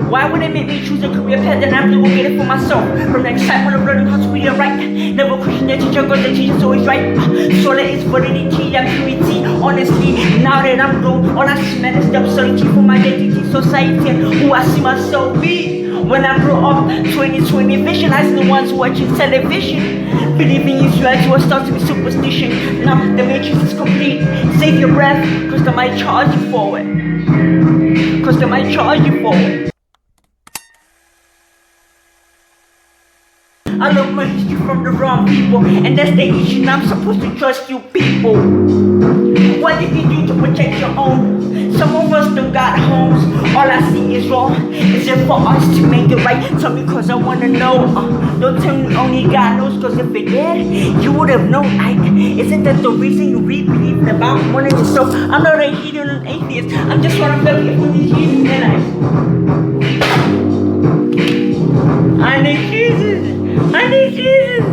Why would it make me choose a career path that I'm gonna get it for myself? From the excitement of learning how to read and write. Never question the teacher, cause the teacher's always right. So let it's validity and purity. Honestly, now that I'm grown, all I see man is the absurdity for my identity, society, and who I see myself be. When I grow up, 2020 visualize the ones watching television. Believing is reality will start to be superstition. Now the matrix is complete. Save your breath, cause they might charge you for it. Cause they might charge you for it. I learned my history from the wrong people, and that's the issue. Now I'm supposed to trust you people. What did you do to protect your own? Some of us don't got homes. All I see is wrong. Is it for us to make it right? Tell me cause I wanna know. Don't tell me only God knows, cause if it did, you would have known. Isn't that the reason you read believing about morning and so? I'm not a heathen and atheist. I'm just one of the people who need Jesus and I need Jesus. I need Jesus.